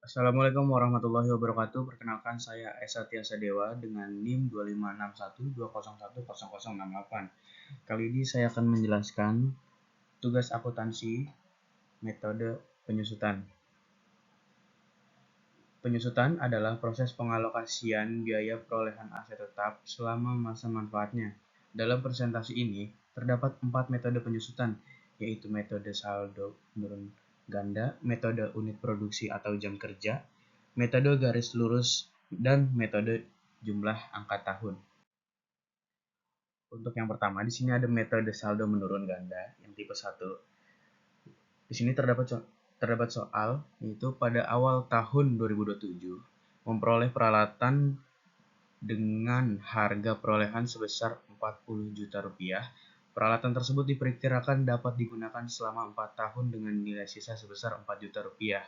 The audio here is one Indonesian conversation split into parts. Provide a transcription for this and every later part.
Assalamualaikum warahmatullahi wabarakatuh. Perkenalkan saya Esa Tiasa Dewa dengan NIM 2561201068. Kali ini saya akan menjelaskan tugas akuntansi metode penyusutan. Penyusutan adalah proses pengalokasian biaya perolehan aset tetap selama masa manfaatnya. Dalam presentasi ini, terdapat 4 metode penyusutan, yaitu metode saldo menurun ganda, metode unit produksi atau jam kerja, metode garis lurus, dan metode jumlah angka tahun. Untuk yang pertama, di sini ada metode saldo menurun ganda yang tipe 1. Di sini terdapat soal, yaitu pada awal tahun 2027 memperoleh peralatan dengan harga perolehan sebesar 40 juta rupiah. Peralatan tersebut diperkirakan dapat digunakan selama 4 tahun dengan nilai sisa sebesar 4 juta rupiah.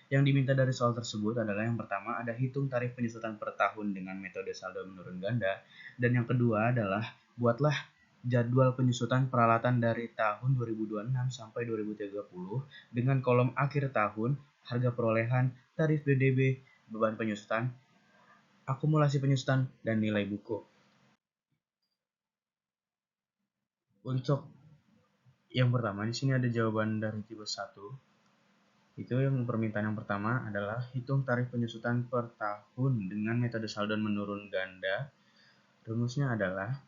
Yang diminta dari soal tersebut adalah yang pertama ada hitung tarif penyusutan per tahun dengan metode saldo menurun ganda, dan yang kedua adalah buatlah jadwal penyusutan peralatan dari tahun 2026 sampai 2030 dengan kolom akhir tahun, harga perolehan, tarif BDB, beban penyusutan, akumulasi penyusutan, dan nilai buku. Untuk yang pertama, di sini ada jawaban dari tipe 1. Itu yang permintaan yang pertama adalah hitung tarif penyusutan per tahun dengan metode saldo menurun ganda. Rumusnya adalah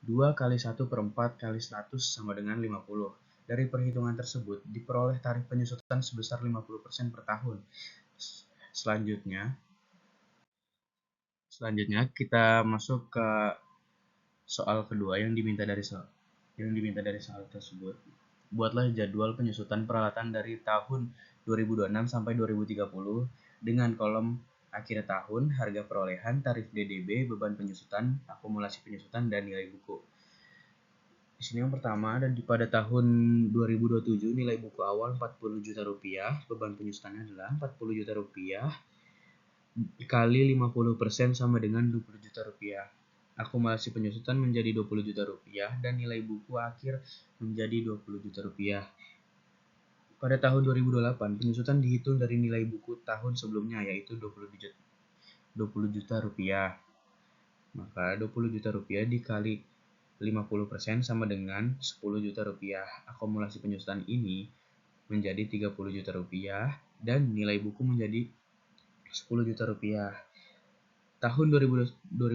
2 kali 1 per 4 kali 100 sama dengan 50. Dari perhitungan tersebut, diperoleh tarif penyusutan sebesar 50% per tahun. Selanjutnya kita masuk ke soal kedua yang diminta dari soal tersebut. Buatlah jadwal penyusutan peralatan dari tahun 2026 sampai 2030 dengan kolom akhir tahun, harga perolehan, tarif DDB, beban penyusutan, akumulasi penyusutan, dan nilai buku. Di sini yang pertama ada pada tahun 2027 nilai buku awal 40 juta rupiah, beban penyusutannya adalah 40 juta rupiah dikali 50% sama dengan 20 juta rupiah. Akumulasi penyusutan menjadi 20 juta rupiah dan nilai buku akhir menjadi 20 juta rupiah. Pada tahun 2028, penyusutan dihitung dari nilai buku tahun sebelumnya, yaitu 20 juta rupiah. Maka 20 juta rupiah dikali 50% sama dengan 10 juta rupiah. Akumulasi penyusutan ini menjadi 30 juta rupiah dan nilai buku menjadi 10 juta rupiah. Tahun 2029,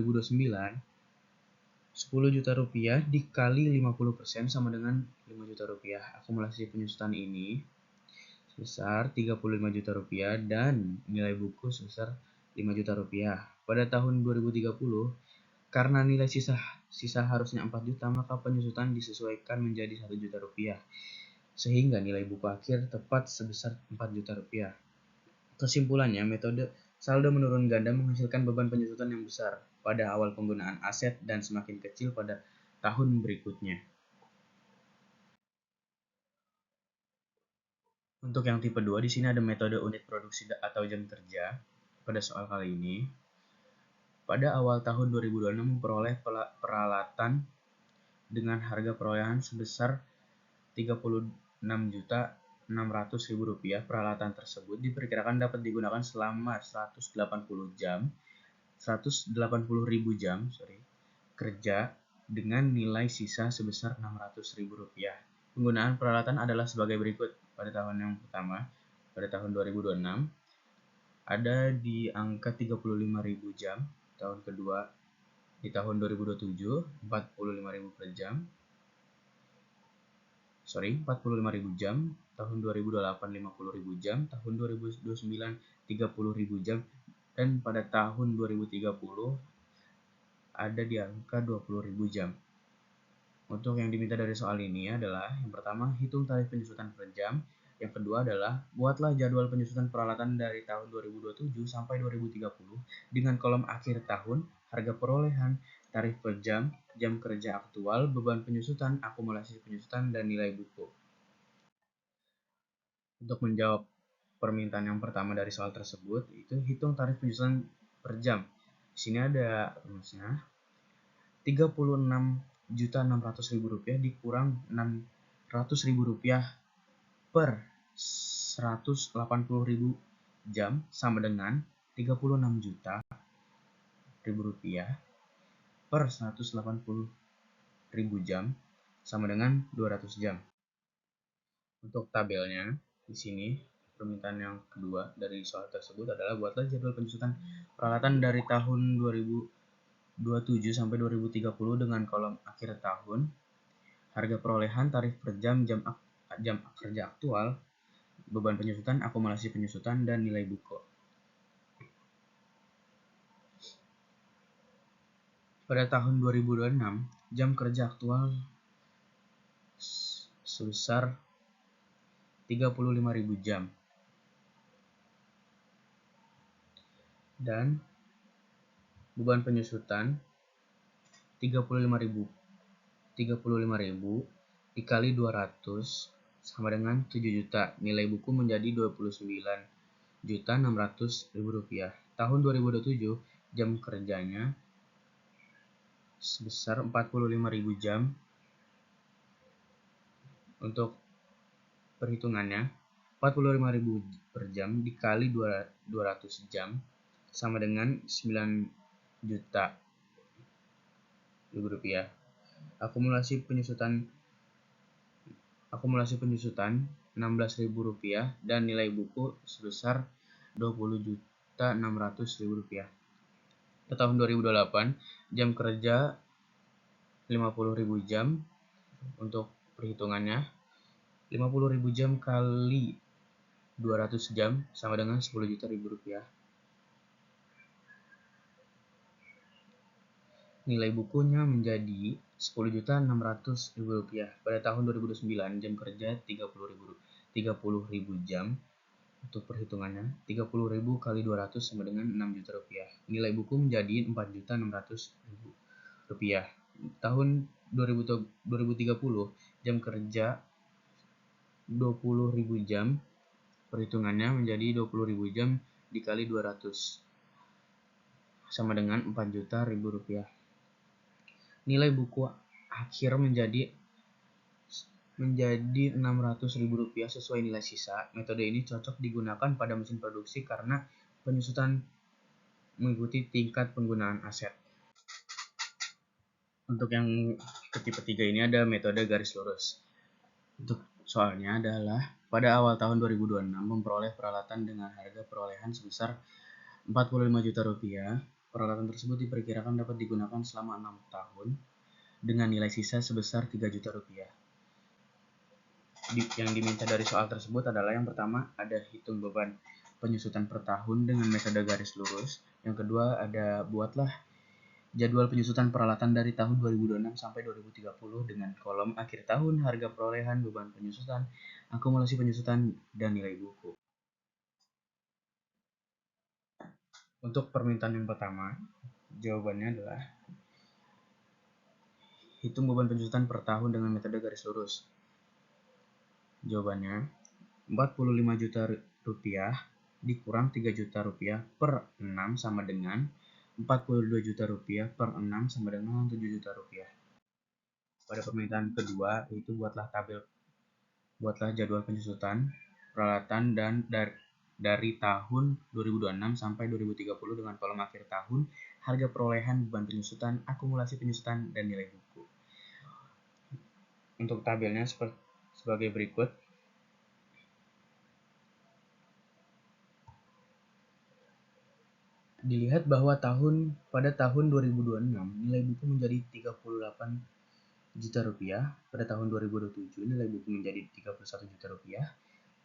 10 juta rupiah dikali 50% sama dengan 5 juta rupiah. Akumulasi penyusutan ini sebesar 35 juta rupiah dan nilai buku sebesar 5 juta rupiah. Pada tahun 2030, karena nilai sisa harusnya 4 juta, maka penyusutan disesuaikan menjadi 1 juta rupiah. Sehingga nilai buku akhir tepat sebesar 4 juta rupiah. Kesimpulannya, metode saldo menurun ganda menghasilkan beban penyusutan yang besar pada awal penggunaan aset dan semakin kecil pada tahun berikutnya. Untuk yang tipe 2, di sini ada metode unit produksi atau jam kerja. Pada soal kali ini, pada awal tahun 2026 memperoleh peralatan dengan harga perolehan sebesar 36.600.000 rupiah. Peralatan tersebut diperkirakan dapat digunakan selama 180.000 jam kerja dengan nilai sisa sebesar 600.000 rupiah. Penggunaan peralatan adalah sebagai berikut. Pada tahun yang pertama, pada tahun 2026 ada di angka 35.000 jam. Tahun kedua di tahun 2027 45.000 per jam. 45.000 jam. Tahun 2028 50.000 jam. Tahun 2029 30.000 jam. Dan pada tahun 2030 ada di angka 20.000 jam. Untuk yang diminta dari soal ini adalah yang pertama, hitung tarif penyusutan per jam. Yang kedua adalah buatlah jadwal penyusutan peralatan dari tahun 2027 sampai 2030 dengan kolom akhir tahun, harga perolehan, tarif per jam, jam kerja aktual, beban penyusutan, akumulasi penyusutan, dan nilai buku. Untuk menjawab permintaan yang pertama dari soal tersebut, itu hitung tarif penyusutan per jam. Di sini ada rumusnya. 36.600.000 rupiah dikurang 600.000 rupiah per 180.000 jam sama dengan 36 juta ribu rupiah per 180.000 jam sama dengan 200 jam. Untuk tabelnya di sini permintaan yang kedua dari soal tersebut adalah buatlah jadwal penyusutan peralatan dari tahun 2027 sampai 2030 dengan kolom akhir tahun, harga perolehan, tarif per jam, jam kerja aktual, beban penyusutan, akumulasi penyusutan, dan nilai buku. Pada tahun 2026, jam kerja aktual sebesar 35.000 jam. Dan beban penyusutan 35.000 dikali 200 sama dengan 7 juta. Nilai buku menjadi 29.600.000 rupiah. Tahun 2027 jam kerjanya sebesar 45.000 jam. Untuk perhitungannya 45.000 per jam dikali 200 jam sama dengan 9 juta rupiah. Akumulasi penyusutan 16.000 rupiah dan nilai buku sebesar 20.600.000 rupiah. Pada tahun 2028 jam kerja 50.000 jam. Untuk perhitungannya 50.000 jam kali 200 jam sama dengan 10 juta rupiah. Nilai bukunya menjadi 10.600.000 rupiah. Pada tahun 2029 jam kerja 30.000 jam. Untuk perhitungannya 30.000 kali 200 sama dengan 6 juta rupiah. Nilai buku menjadi 4.600.000 rupiah. Tahun 2030 jam kerja 20.000 jam. Perhitungannya menjadi 20.000 jam dikali 200 sama dengan 4 juta rupiah. Nilai buku akhir menjadi 600.000 rupiah sesuai nilai sisa. Metode ini cocok digunakan pada mesin produksi karena penyusutan mengikuti tingkat penggunaan aset. Untuk yang ketipe 3 ini ada metode garis lurus. Untuk soalnya adalah pada awal tahun 2026 memperoleh peralatan dengan harga perolehan sebesar 45 juta rupiah. Peralatan tersebut diperkirakan dapat digunakan selama 6 tahun dengan nilai sisa sebesar 3 juta rupiah. Yang diminta dari soal tersebut adalah yang pertama ada hitung beban penyusutan per tahun dengan metode garis lurus. Yang kedua ada buatlah jadwal penyusutan peralatan dari tahun 2026 sampai 2030 dengan kolom akhir tahun, harga perolehan, beban penyusutan, akumulasi penyusutan, dan nilai buku. Untuk permintaan yang pertama, jawabannya adalah hitung beban penyusutan per tahun dengan metode garis lurus. Jawabannya 45 juta rupiah dikurang 3 juta rupiah per 6 sama dengan 42 juta rupiah per 6 sama dengan 7 juta rupiah. Pada permintaan kedua, yaitu buatlah jadwal penyusutan peralatan dan dari tahun 2026 sampai 2030 dengan kolom akhir tahun, harga perolehan, beban penyusutan, akumulasi penyusutan, dan nilai buku. Untuk tabelnya sebagai berikut. Dilihat bahwa pada tahun 2026 nilai buku menjadi 38 juta rupiah, pada tahun 2027 nilai buku menjadi 31 juta rupiah,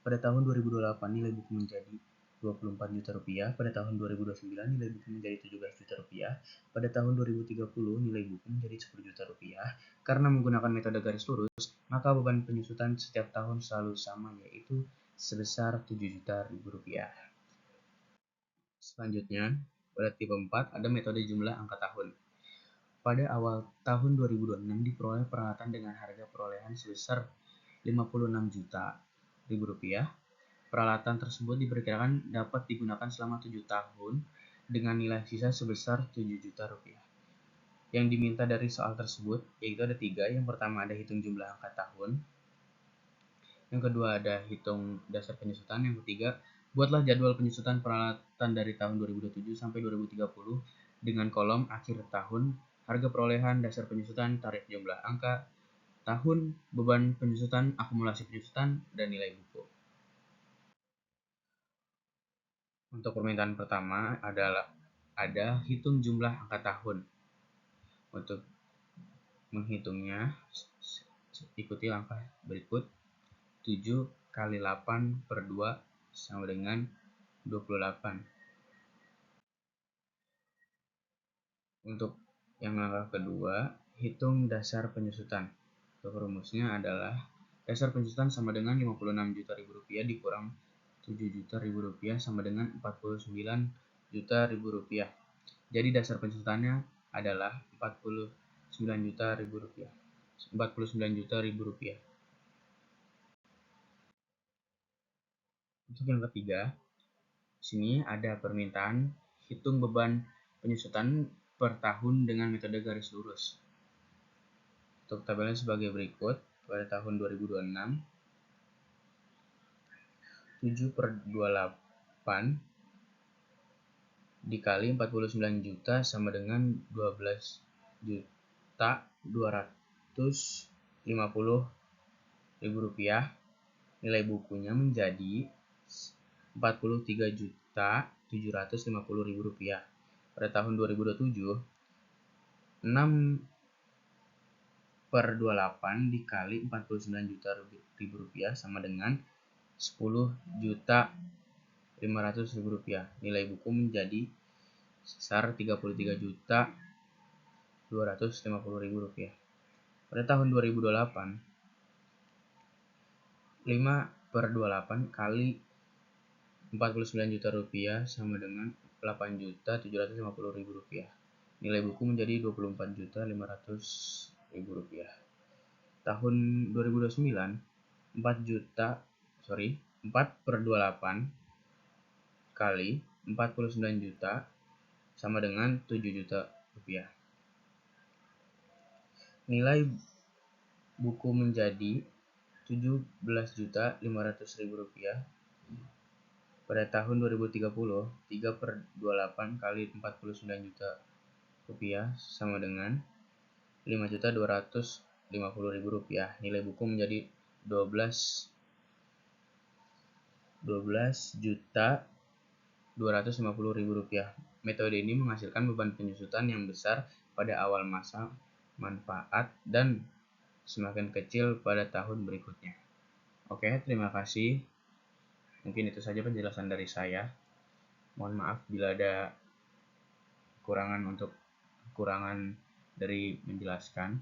pada tahun 2028 nilai buku menjadi 24 juta rupiah, pada tahun 2029 nilai buku menjadi 17 juta rupiah, pada tahun 2030 nilai buku menjadi 10 juta rupiah. Karena menggunakan metode garis lurus, maka beban penyusutan setiap tahun selalu sama, yaitu sebesar 7 juta rupiah. Selanjutnya, pada tipe 4 ada metode jumlah angka tahun. Pada awal tahun 2026 diperoleh peralatan dengan harga perolehan sebesar 56 juta rupiah. Peralatan tersebut diperkirakan dapat digunakan selama 7 tahun dengan nilai sisa sebesar 7 juta rupiah. Yang diminta dari soal tersebut yaitu ada 3. Yang pertama ada hitung jumlah angka tahun. Yang kedua ada hitung dasar penyusutan. Yang ketiga Buatlah jadwal penyusutan peralatan dari tahun 2027 sampai 2030 dengan kolom akhir tahun, harga perolehan, dasar penyusutan, tarif jumlah angka, tahun, beban penyusutan, akumulasi penyusutan, dan nilai buku. Untuk permintaan pertama adalah ada hitung jumlah angka tahun. Untuk menghitungnya, ikuti langkah berikut. 7 kali 8 per 2 sama dengan 28. Untuk yang langkah kedua, hitung dasar penyusutan. Untuk rumusnya adalah dasar penyusutan sama dengan 56 juta ribu rupiah dikurang 7 juta ribu rupiah sama dengan 49 juta ribu rupiah. Jadi dasar penyusutannya adalah 49 juta ribu rupiah. 49 juta ribu rupiah. Untuk yang ketiga, sini ada permintaan hitung beban penyusutan per tahun dengan metode garis lurus. Untuk tabelnya sebagai berikut. Pada tahun 2026, 7 per 28 dikali 49 juta sama dengan 12 juta 250 ribu rupiah. Nilai bukunya menjadi 43 juta 750 ribu rupiah. Pada tahun 2027, 6 per 28 dikali 49 juta ribu rupiah sama dengan 10 juta 500 ribu rupiah. Nilai buku menjadi sebesar 33 juta 250 ribu rupiah. Pada tahun 2028, 5 per 28 kali 49 juta rupiah sama dengan 8 juta 750 ribu rupiah. Nilai buku menjadi 24 juta 500 ribu rupiah. Tahun 2029, 4 per 28 kali 49 juta sama dengan 7 juta rupiah. Nilai buku menjadi 17 juta 500 ribu rupiah. Pada tahun 2030, 3 per 28 kali 49 juta rupiah sama dengan 5 juta 250 ribu rupiah. Nilai buku menjadi 12 juta 250 ribu rupiah. Metode ini menghasilkan beban penyusutan yang besar pada awal masa manfaat dan semakin kecil pada tahun berikutnya. Oke, terima kasih. Mungkin itu saja penjelasan dari saya. Mohon maaf bila ada kekurangan dari menjelaskan.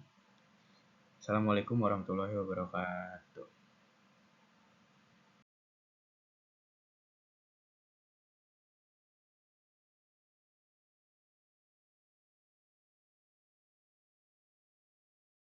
Assalamualaikum warahmatullahi wabarakatuh.